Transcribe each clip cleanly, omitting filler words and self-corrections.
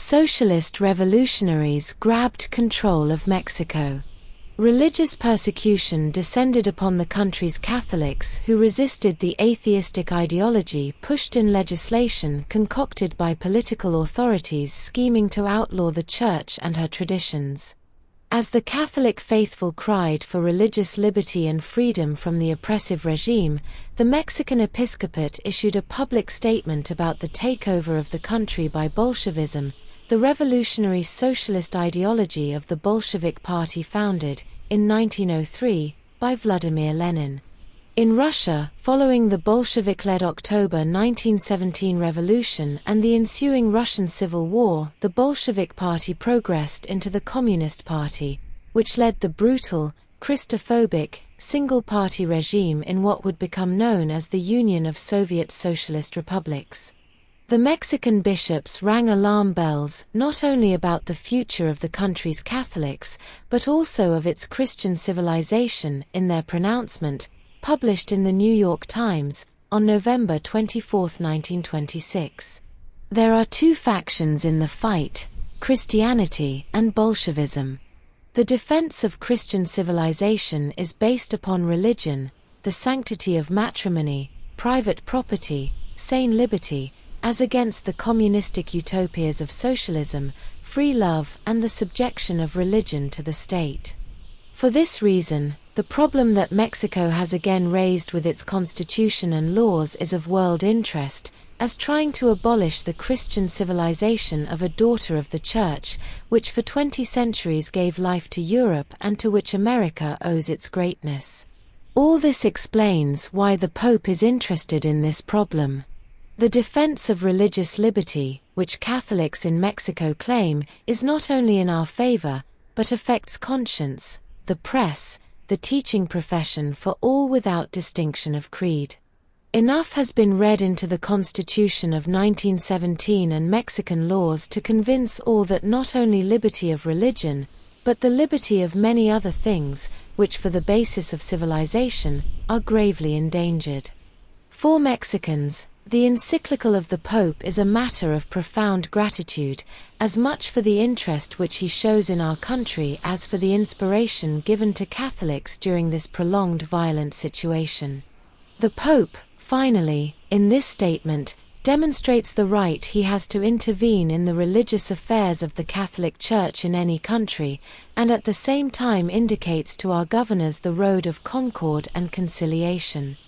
Socialist revolutionaries grabbed control of Mexico. Religious persecution descended upon the country's Catholics who resisted the atheistic ideology pushed in legislation concocted by political authorities scheming to outlaw the Church and her traditions. As the Catholic faithful cried for religious liberty and freedom from the oppressive regime, the Mexican episcopate issued a public statement about the takeover of the country by Bolshevism, the revolutionary socialist ideology of the Bolshevik Party founded, in 1903, by Vladimir Lenin. In Russia, following the Bolshevik-led October 1917 revolution and the ensuing Russian Civil War, the Bolshevik Party progressed into the Communist Party, which led the brutal, Christophobic, single-party regime in what would become known as the Union of Soviet Socialist Republics. The Mexican bishops rang alarm bells not only about the future of the country's Catholics, but also of its Christian civilization in their pronouncement, published in the New York Times, on November 24, 1926. There are two factions in the fight, Christianity and Bolshevism. The defense of Christian civilization is based upon religion, the sanctity of matrimony, private property, sane liberty, as against the communistic utopias of socialism, free love, and the subjection of religion to the state. For this reason, the problem that Mexico has again raised with its constitution and laws is of world interest, as trying to abolish the Christian civilization of a daughter of the Church, which for 20 centuries gave life to Europe and to which America owes its greatness. All this explains why the Pope is interested in this problem. The defense of religious liberty, which Catholics in Mexico claim, is not only in our favor, but affects conscience, the press, the teaching profession for all without distinction of creed. Enough has been read into the Constitution of 1917 and Mexican laws to convince all that not only liberty of religion, but the liberty of many other things, which for the basis of civilization, are gravely endangered. For Mexicans, the encyclical of the Pope is a matter of profound gratitude, as much for the interest which he shows in our country as for the inspiration given to Catholics during this prolonged violent situation. The Pope, finally, in this statement, demonstrates the right he has to intervene in the religious affairs of the Catholic Church in any country, and at the same time indicates to our governors the road of concord and conciliation.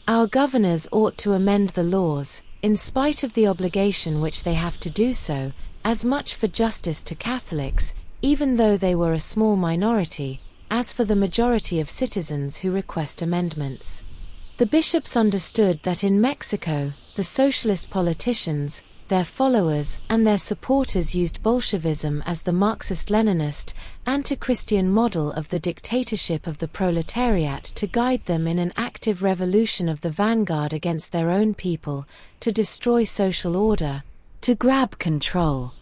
Our governors ought to amend the laws, in spite of the obligation which they have to do so, as much for justice to Catholics, even though they were a small minority, as for the majority of citizens who request amendments. The bishops understood that in Mexico, the socialist politicians, their followers, and their supporters used Bolshevism as the Marxist-Leninist, anti-Christian model of the dictatorship of the proletariat to guide them in an active revolution of the vanguard against their own people, to destroy social order, to grab control.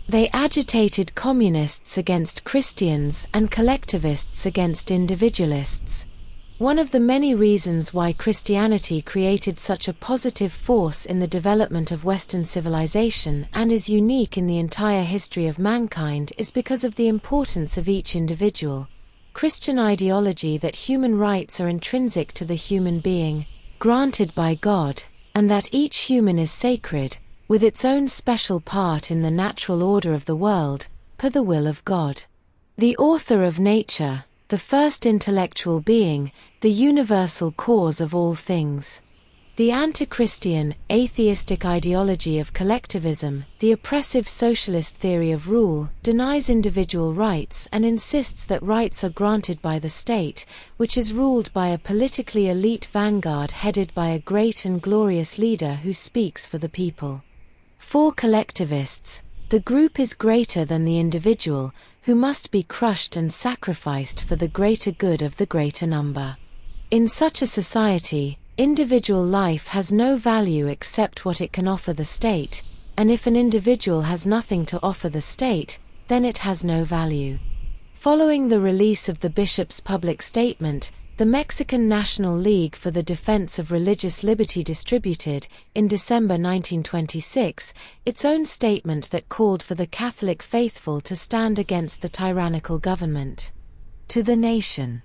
They agitated communists against Christians and collectivists against individualists. One of the many reasons why Christianity created such a positive force in the development of Western civilization and is unique in the entire history of mankind is because of the importance of each individual. Christian ideology that human rights are intrinsic to the human being, granted by God, and that each human is sacred, with its own special part in the natural order of the world, per the will of God. The author of nature, the first intellectual being, the universal cause of all things. The anti-Christian, atheistic ideology of collectivism, the oppressive socialist theory of rule, denies individual rights and insists that rights are granted by the state, which is ruled by a politically elite vanguard headed by a great and glorious leader who speaks for the people. For collectivists, the group is greater than the individual, who must be crushed and sacrificed for the greater good of the greater number. In such a society, individual life has no value except what it can offer the state, and if an individual has nothing to offer the state, then it has no value. Following the release of the bishop's public statement, the Mexican National League for the Defense of Religious Liberty distributed, in December 1926, its own statement that called for the Catholic faithful to stand against the tyrannical government. To the nation.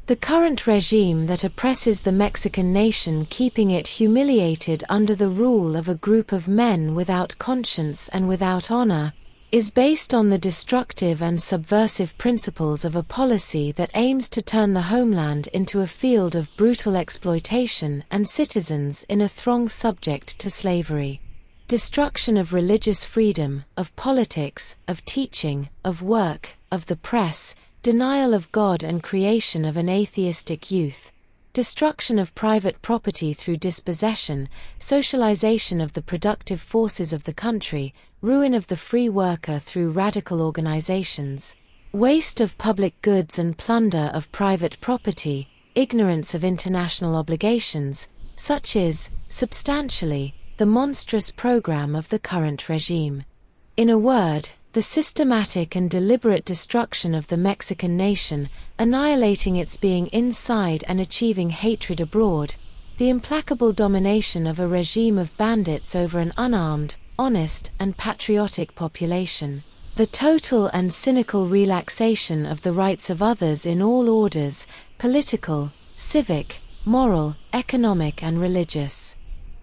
The current regime that oppresses the Mexican nation, keeping it humiliated under the rule of a group of men without conscience and without honor, is based on the destructive and subversive principles of a policy that aims to turn the homeland into a field of brutal exploitation and citizens in a throng subject to slavery. Destruction of religious freedom, of politics, of teaching, of work, of the press, denial of God and creation of an atheistic youth. Destruction of private property through dispossession, socialization of the productive forces of the country, ruin of the free worker through radical organizations, waste of public goods and plunder of private property, ignorance of international obligations, such is, substantially, the monstrous program of the current regime. In a word, the systematic and deliberate destruction of the Mexican nation, annihilating its being inside and achieving hatred abroad, the implacable domination of a regime of bandits over an unarmed, honest, and patriotic population, the total and cynical relaxation of the rights of others in all orders, political, civic, moral, economic and religious.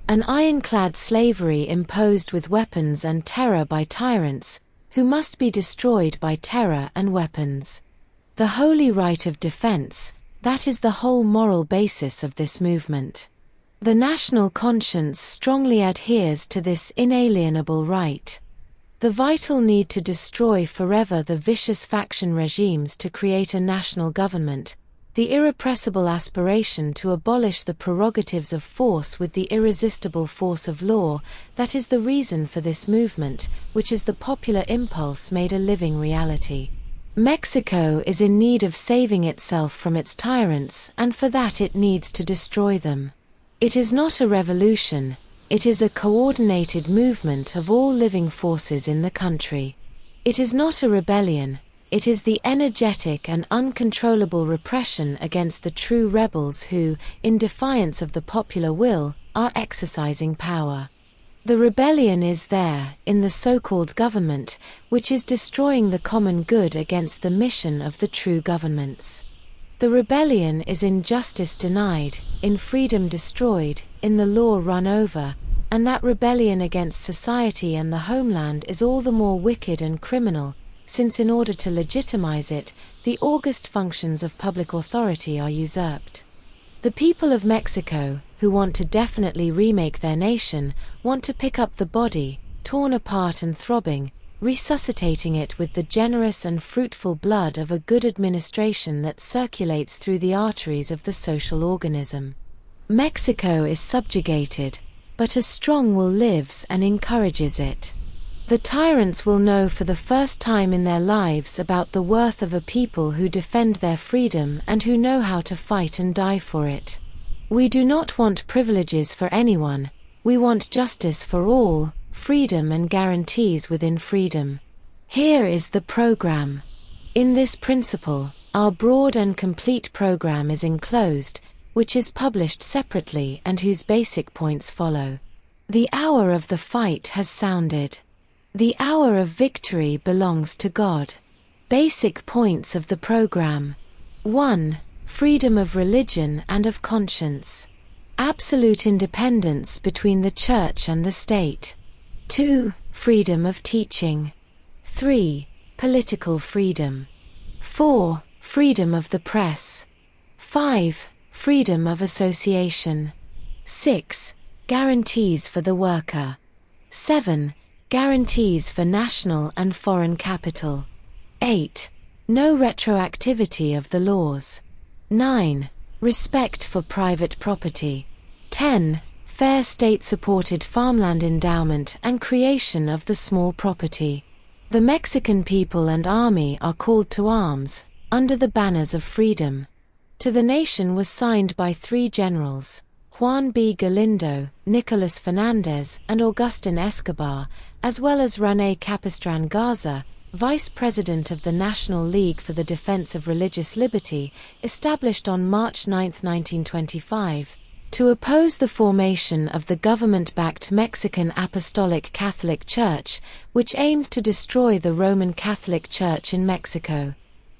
An ironclad slavery imposed with weapons and terror by tyrants, who must be destroyed by terror and weapons. The holy right of defense, that is the whole moral basis of this movement. The national conscience strongly adheres to this inalienable right. The vital need to destroy forever the vicious faction regimes to create a national government, the irrepressible aspiration to abolish the prerogatives of force with the irresistible force of law, that is the reason for this movement, which is the popular impulse made a living reality. Mexico is in need of saving itself from its tyrants, and for that it needs to destroy them. It is not a revolution, it is a coordinated movement of all living forces in the country. It is not a rebellion. It is the energetic and uncontrollable repression against the true rebels who, in defiance of the popular will, are exercising power. The rebellion is there, in the so-called government, which is destroying the common good against the mission of the true governments. The rebellion is in justice denied, in freedom destroyed, in the law run over, and that rebellion against society and the homeland is all the more wicked and criminal, since in order to legitimize it, the august functions of public authority are usurped. The people of Mexico, who want to definitely remake their nation, want to pick up the body, torn apart and throbbing, resuscitating it with the generous and fruitful blood of a good administration that circulates through the arteries of the social organism. Mexico is subjugated, but a strong will lives and encourages it. The tyrants will know for the first time in their lives about the worth of a people who defend their freedom and who know how to fight and die for it. We do not want privileges for anyone, we want justice for all, freedom and guarantees within freedom. Here is the program. In this principle, our broad and complete program is enclosed, which is published separately and whose basic points follow. The hour of the fight has sounded. The hour of victory belongs to God. Basic points of the program. 1. Freedom of religion and of conscience. Absolute independence between the Church and the State. 2. Freedom of teaching. 3. Political freedom. 4. Freedom of the press. 5. Freedom of association. 6. Guarantees for the worker. 7. Guarantees for national and foreign capital. 8. No retroactivity of the laws. 9. Respect for private property. 10. Fair state-supported farmland endowment and creation of the small property. The Mexican people and army are called to arms, under the banners of freedom. To the nation was signed by 3 generals, Juan B. Galindo, Nicolas Fernandez, and Agustin Escobar, as well as René Capistran Garza, vice president of the National League for the Defense of Religious Liberty, established on March 9, 1925, to oppose the formation of the government-backed Mexican Apostolic Catholic Church, which aimed to destroy the Roman Catholic Church in Mexico.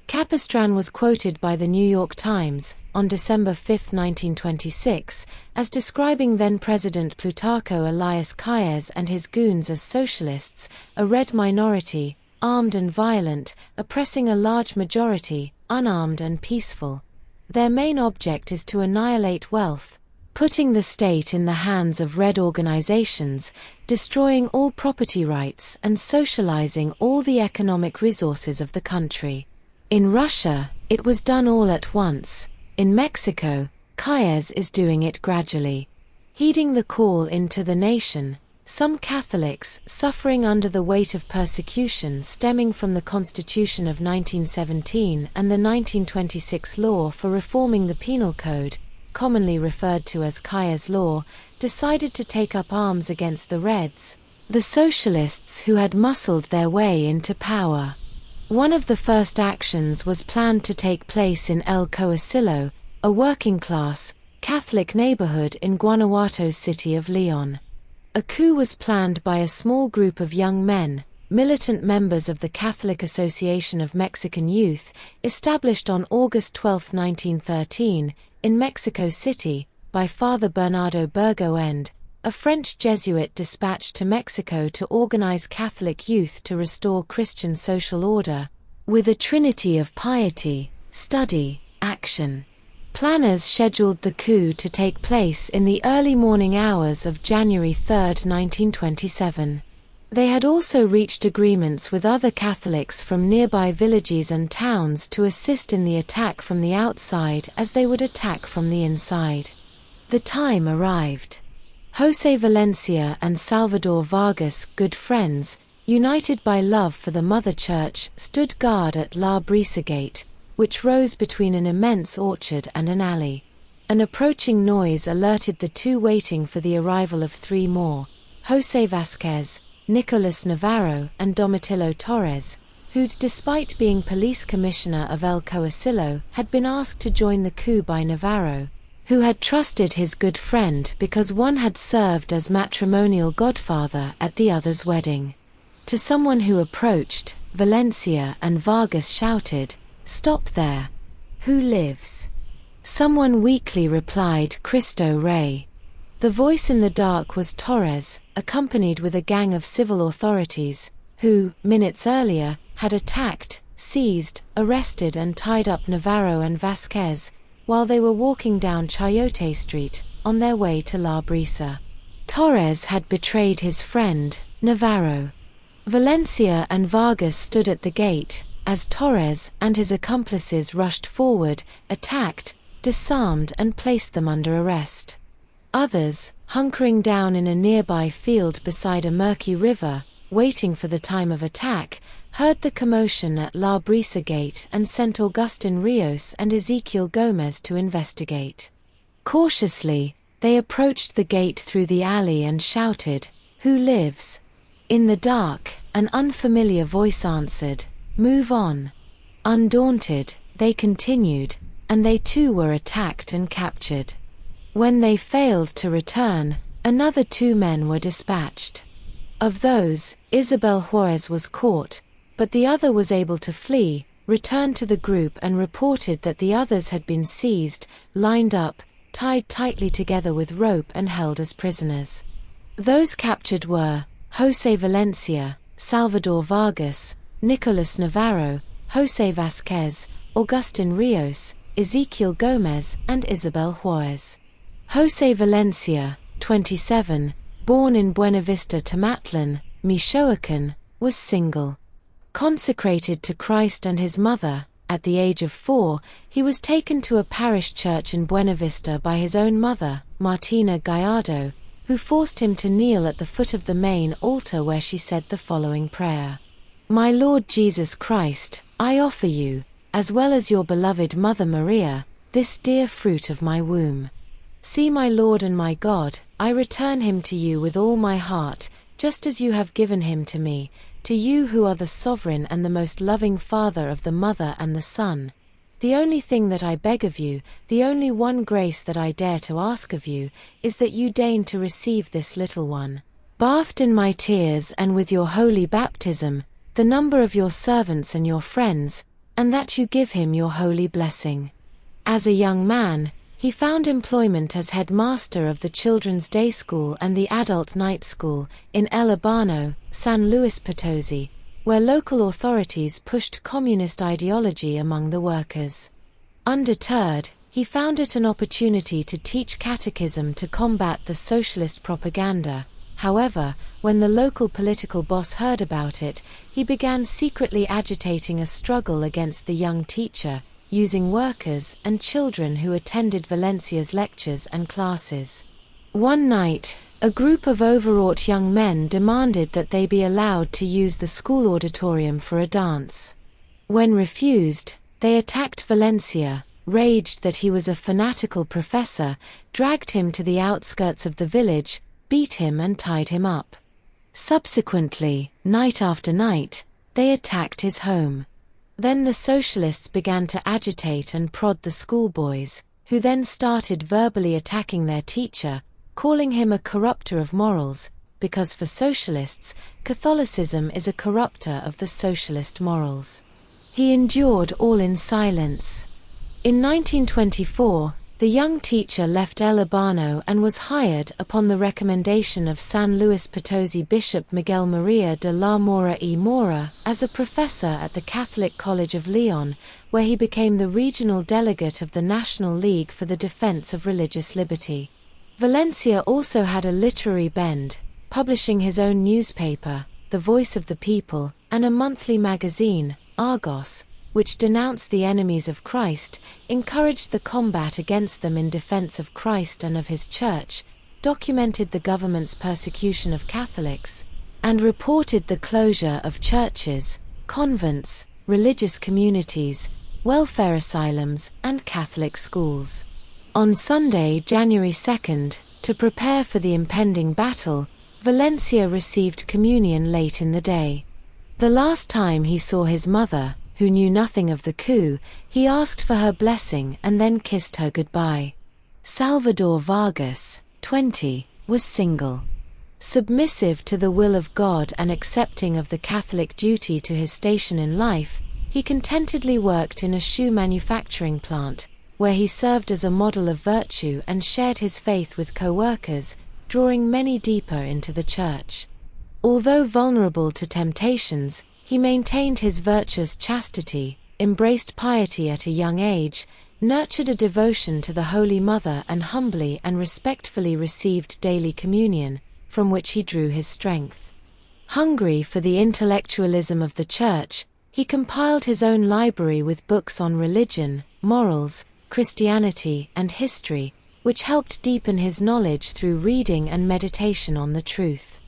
Capistran was quoted by the New York Times, on December 5, 1926, as describing then-President Plutarco Elias Calles and his goons as socialists, a red minority, armed and violent, oppressing a large majority, unarmed and peaceful. Their main object is to annihilate wealth, putting the state in the hands of red organizations, destroying all property rights and socializing all the economic resources of the country. In Russia, it was done all at once. In Mexico, Calles is doing it gradually. Heeding the call into the nation, some Catholics, suffering under the weight of persecution stemming from the Constitution of 1917 and the 1926 law for reforming the Penal Code, commonly referred to as Calles' Law, decided to take up arms against the Reds, the Socialists who had muscled their way into power. One of the first actions was planned to take place in El Coacillo, a working-class, Catholic neighborhood in Guanajuato's city of Leon. A coup was planned by a small group of young men, militant members of the Catholic Association of Mexican Youth, established on August 12, 1913, in Mexico City, by Father Bernardo Burgoend, a French Jesuit dispatched to Mexico to organize Catholic youth to restore Christian social order, with a trinity of piety, study, action. Planners scheduled the coup to take place in the early morning hours of January 3, 1927. They had also reached agreements with other Catholics from nearby villages and towns to assist in the attack from the outside as they would attack from the inside. The time arrived. José Valencia and Salvador Vargas, good friends, united by love for the Mother Church, stood guard at La Brisa Gate, which rose between an immense orchard and an alley. An approaching noise alerted the two, waiting for the arrival of three more, José Vázquez, Nicolas Navarro and Domitilo Torres, who, despite being police commissioner of El Coacillo, had been asked to join the coup by Navarro, who had trusted his good friend because one had served as matrimonial godfather at the other's wedding. To someone who approached, Valencia and Vargas shouted, "Stop there! Who lives?" Someone weakly replied, "Cristo Rey." The voice in the dark was Torres, accompanied with a gang of civil authorities, who, minutes earlier, had attacked, seized, arrested and tied up Navarro and Vázquez, while they were walking down Chayote Street, on their way to La Brisa. Torres had betrayed his friend, Navarro. Valencia and Vargas stood at the gate, as Torres and his accomplices rushed forward, attacked, disarmed and placed them under arrest. Others, hunkering down in a nearby field beside a murky river, waiting for the time of attack, heard the commotion at La Brisa Gate and sent Agustin Rios and Ezequiel Gomez to investigate. Cautiously, they approached the gate through the alley and shouted, "Who lives?" In the dark, an unfamiliar voice answered, "Move on." Undaunted, they continued, and they too were attacked and captured. When they failed to return, another two men were dispatched. Of those, Isabel Juarez was caught, but the other was able to flee, returned to the group and reported that the others had been seized, lined up, tied tightly together with rope and held as prisoners. Those captured were José Valencia, Salvador Vargas, Nicolas Navarro, José Vázquez, Agustin Rios, Ezequiel Gomez and Isabel Juarez. José Valencia, 27, born in Buenavista Tamatlan, Michoacán, was single. Consecrated to Christ and his mother, at the age of 4, he was taken to a parish church in Buenavista by his own mother, Martina Gallardo, who forced him to kneel at the foot of the main altar where she said the following prayer. "My Lord Jesus Christ, I offer you, as well as your beloved Mother Maria, this dear fruit of my womb. See my Lord and my God, I return him to you with all my heart, just as you have given him to me, to you who are the sovereign and the most loving Father of the mother and the son. The only thing that I beg of you, the only one grace that I dare to ask of you, is that you deign to receive this little one, bathed in my tears and with your holy baptism, the number of your servants and your friends, and that you give him your holy blessing. As a young man, he found employment as headmaster of the children's day school and the adult night school in El Urbano, San Luis Potosi, where local authorities pushed communist ideology among the workers. Undeterred, he found it an opportunity to teach catechism to combat the socialist propaganda. However, when the local political boss heard about it, he began secretly agitating a struggle against the young teacher, using workers and children who attended Valencia's lectures and classes. One night, a group of overwrought young men demanded that they be allowed to use the school auditorium for a dance. When refused, they attacked Valencia, raged that he was a fanatical professor, dragged him to the outskirts of the village, beat him and tied him up. Subsequently, night after night, they attacked his home. Then the socialists began to agitate and prod the schoolboys, who then started verbally attacking their teacher, calling him a corrupter of morals, because for socialists, Catholicism is a corrupter of the socialist morals. He endured all in silence. In 1924, the young teacher left El Urbano and was hired upon the recommendation of San Luis Potosi Bishop Miguel Maria de la Mora y Mora as a professor at the Catholic College of Leon, where he became the regional delegate of the National League for the Defense of Religious Liberty. Valencia also had a literary bend, publishing his own newspaper, The Voice of the People, and a monthly magazine, Argos, which denounced the enemies of Christ, encouraged the combat against them in defense of Christ and of his Church, documented the government's persecution of Catholics, and reported the closure of churches, convents, religious communities, welfare asylums, and Catholic schools. On Sunday, January 2nd, to prepare for the impending battle, Valencia received communion late in the day. The last time he saw his mother, who knew nothing of the coup, he asked for her blessing and then kissed her goodbye. Salvador Vargas, 20, was single. Submissive to the will of God and accepting of the Catholic duty to his station in life, he contentedly worked in a shoe manufacturing plant, where he served as a model of virtue and shared his faith with co-workers, drawing many deeper into the Church. Although vulnerable to temptations, he maintained his virtuous chastity, embraced piety at a young age, nurtured a devotion to the Holy Mother and humbly and respectfully received daily communion, from which he drew his strength. Hungry for the intellectualism of the Church, he compiled his own library with books on religion, morals, Christianity, and history, which helped deepen his knowledge through reading and meditation on the truth.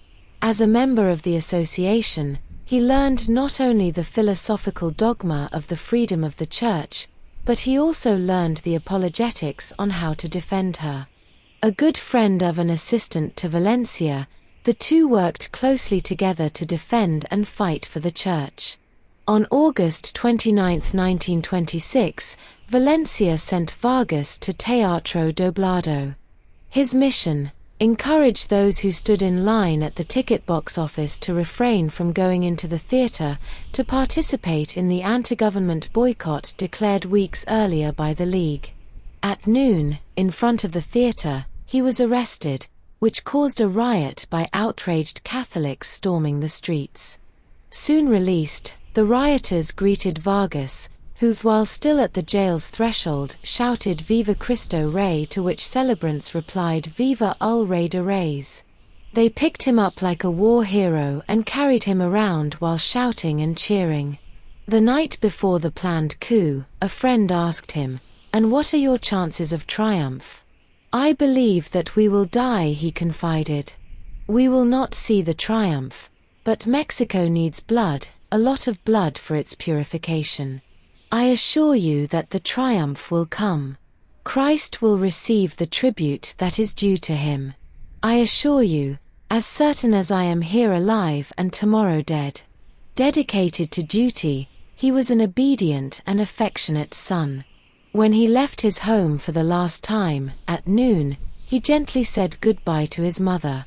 As a member of the association, he learned not only the philosophical dogma of the freedom of the Church, but he also learned the apologetics on how to defend her. A good friend of an assistant to Valencia, the two worked closely together to defend and fight for the Church. On August 29, 1926, Valencia sent Vargas to Teatro Doblado. His mission: encourage those who stood in line at the ticket box office to refrain from going into the theater to participate in the anti-government boycott declared weeks earlier by the League. At noon, in front of the theater, he was arrested, which caused a riot by outraged Catholics storming the streets. Soon released, the rioters greeted Vargas, who, while still at the jail's threshold, shouted "Viva Cristo Rey", to which celebrants replied "Viva el Rey de Reyes". They picked him up like a war hero and carried him around while shouting and cheering. The night before the planned coup, a friend asked him, "And what are your chances of triumph?" "I believe that we will die," he confided. "We will not see the triumph. But Mexico needs blood, a lot of blood for its purification. I assure you that the triumph will come. Christ will receive the tribute that is due to him. I assure you, as certain as I am here alive and tomorrow dead." Dedicated to duty, he was an obedient and affectionate son. When he left his home for the last time, at noon, he gently said goodbye to his mother.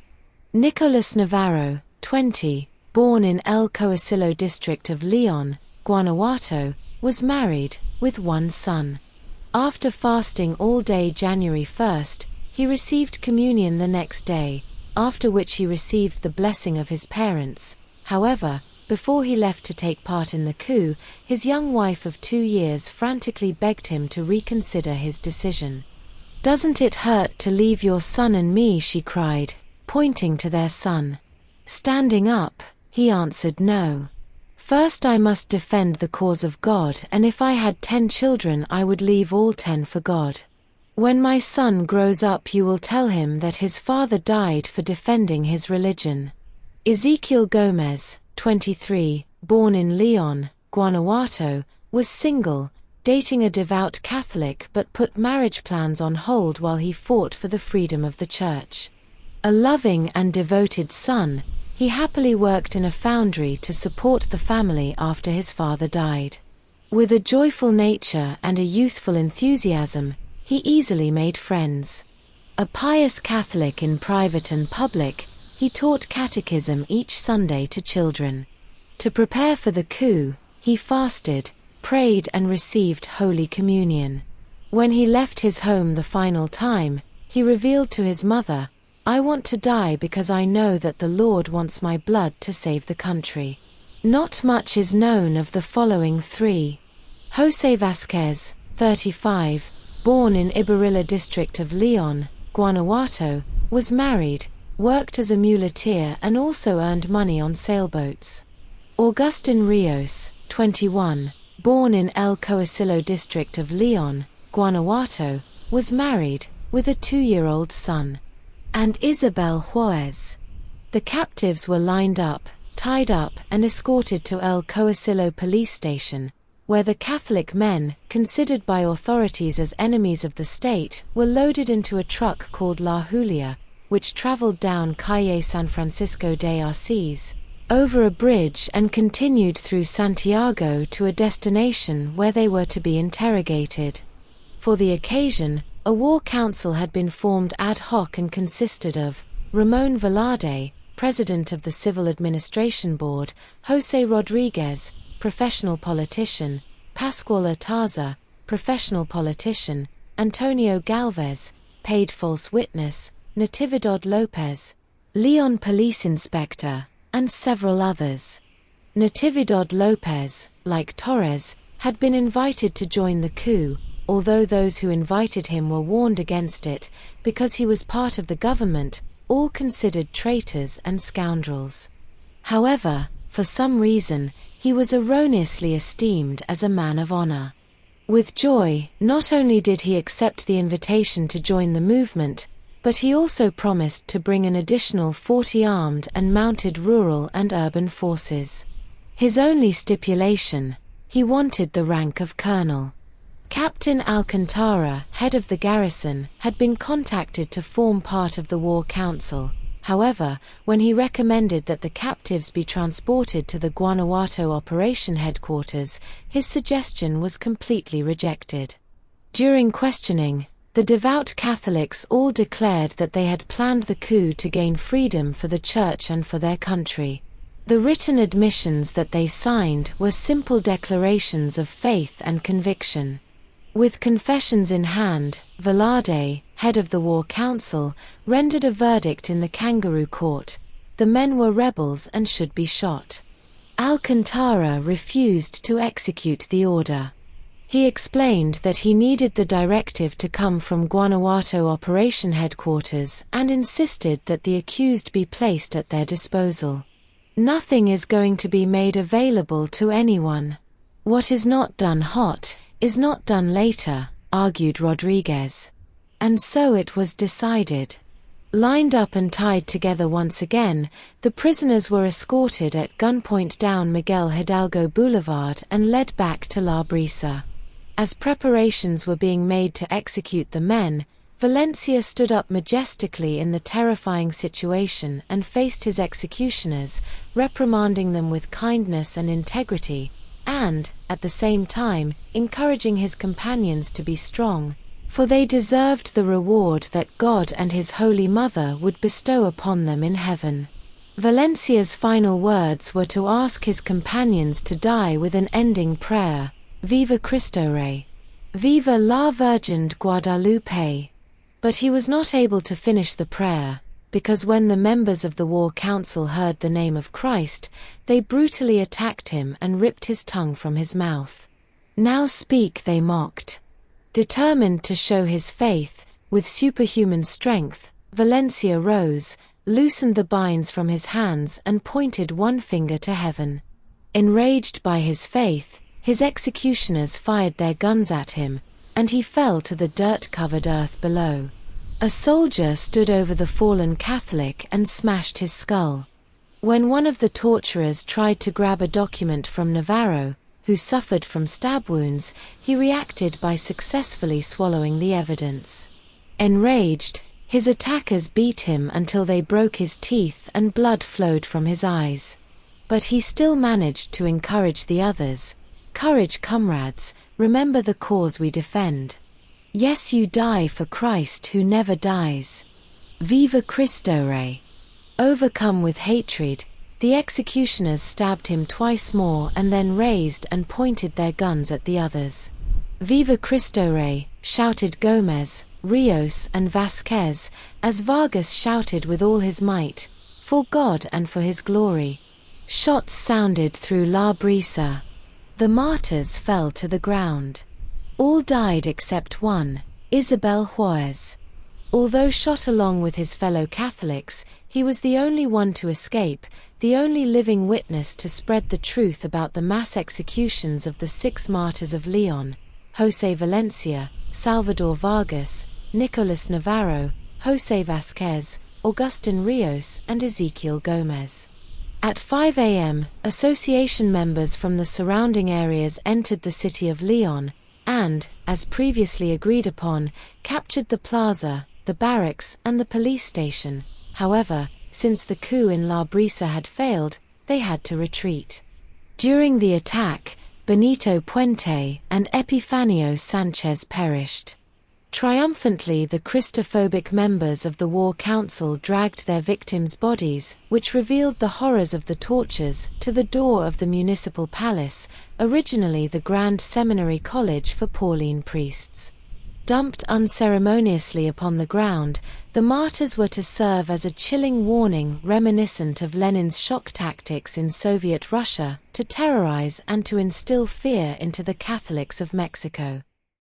Nicolas Navarro, 20, born in El Coacillo district of Leon, Guanajuato, was married, with one son. After fasting all day January 1st, he received communion the next day, after which he received the blessing of his parents. However, before he left to take part in the coup, his young wife of 2 years frantically begged him to reconsider his decision. "Doesn't it hurt to leave your son and me?" she cried, pointing to their son. Standing up, he answered, "No. First I must defend the cause of God, and if I had 10 children I would leave all 10 for God. When my son grows up you will tell him that his father died for defending his religion." Ezequiel Gomez, 23, born in Leon, Guanajuato, was single, dating a devout Catholic but put marriage plans on hold while he fought for the freedom of the Church. A loving and devoted son, he happily worked in a foundry to support the family after his father died. With a joyful nature and a youthful enthusiasm, he easily made friends. A pious Catholic in private and public, he taught catechism each Sunday to children. To prepare for the coup, he fasted, prayed and received Holy Communion. When he left his home the final time, he revealed to his mother, "I want to die because I know that the Lord wants my blood to save the country." Not much is known of the following 3. José Vázquez, 35, born in Ibarilla district of Leon, Guanajuato, was married, worked as a muleteer and also earned money on sailboats. Agustin Rios, 21, born in El Coacillo district of Leon, Guanajuato, was married, with a 2-year-old son. And Isabel Juárez. The captives were lined up, tied up and escorted to El Coacillo police station, where the Catholic men, considered by authorities as enemies of the state, were loaded into a truck called La Julia, which traveled down Calle San Francisco de Asís, over a bridge and continued through Santiago to a destination where they were to be interrogated. For the occasion, a war council had been formed ad hoc and consisted of Ramón Velarde, president of the Civil Administration Board, José Rodríguez, professional politician, Pascual Ataza, professional politician, Antonio Galvez, paid false witness, Natividad López, Leon police inspector, and several others. Natividad López, like Torres, had been invited to join the coup, although those who invited him were warned against it, because he was part of the government, all considered traitors and scoundrels. However, for some reason, he was erroneously esteemed as a man of honor. With joy, not only did he accept the invitation to join the movement, but he also promised to bring an additional 40 armed and mounted rural and urban forces. His only stipulation: he wanted the rank of colonel. Captain Alcantara, head of the garrison, had been contacted to form part of the war council. However, when he recommended that the captives be transported to the Guanajuato operation headquarters, his suggestion was completely rejected. During questioning, the devout Catholics all declared that they had planned the coup to gain freedom for the Church and for their country. The written admissions that they signed were simple declarations of faith and conviction. With confessions in hand, Velarde, head of the War Council, rendered a verdict in the kangaroo court: the men were rebels and should be shot. Alcantara refused to execute the order. He explained that he needed the directive to come from Guanajuato operation headquarters and insisted that the accused be placed at their disposal. "Nothing is going to be made available to anyone. What is not done hot is not done later," argued Rodriguez. And so it was decided. Lined up and tied together once again, the prisoners were escorted at gunpoint down Miguel Hidalgo Boulevard and led back to La Brisa. As preparations were being made to execute the men, Valencia stood up majestically in the terrifying situation and faced his executioners, reprimanding them with kindness and integrity, and, at the same time, encouraging his companions to be strong, for they deserved the reward that God and His Holy Mother would bestow upon them in heaven. Valencia's final words were to ask his companions to die with an ending prayer, Viva Cristo Rey! Viva la Virgen de Guadalupe! But he was not able to finish the prayer, because when the members of the war council heard the name of Christ, they brutally attacked him and ripped his tongue from his mouth. Now speak, they mocked. Determined to show his faith, with superhuman strength, Valencia rose, loosened the binds from his hands and pointed one finger to heaven. Enraged by his faith, his executioners fired their guns at him, and he fell to the dirt-covered earth below. A soldier stood over the fallen Catholic and smashed his skull. When one of the torturers tried to grab a document from Navarro, who suffered from stab wounds, he reacted by successfully swallowing the evidence. Enraged, his attackers beat him until they broke his teeth and blood flowed from his eyes. But he still managed to encourage the others. Courage, comrades, remember the cause we defend. Yes, you die for Christ who never dies. Viva Cristo Rey! Overcome with hatred, the executioners stabbed him twice more and then raised and pointed their guns at the others. Viva Cristo Rey! Shouted Gomez, Rios and Vasquez, as Vargas shouted with all his might, for God and for His glory. Shots sounded through La Brisa. The martyrs fell to the ground. All died except one, Isabel Juárez. Although shot along with his fellow Catholics, he was the only one to escape, the only living witness to spread the truth about the mass executions of the 6 martyrs of Leon: José Valencia, Salvador Vargas, Nicolas Navarro, José Vasquez, Agustín Rios and Ezequiel Gomez. At 5 a.m., association members from the surrounding areas entered the city of Leon and, as previously agreed upon, captured the plaza, the barracks and the police station. However, since the coup in La Brisa had failed, they had to retreat. During the attack, Benito Puente and Epifanio Sanchez perished. Triumphantly, the Christophobic members of the war council dragged their victims' bodies, which revealed the horrors of the tortures, to the door of the municipal palace, originally the Grand Seminary College for Pauline priests. Dumped unceremoniously upon the ground, the martyrs were to serve as a chilling warning reminiscent of Lenin's shock tactics in Soviet Russia, to terrorize and to instill fear into the Catholics of Mexico.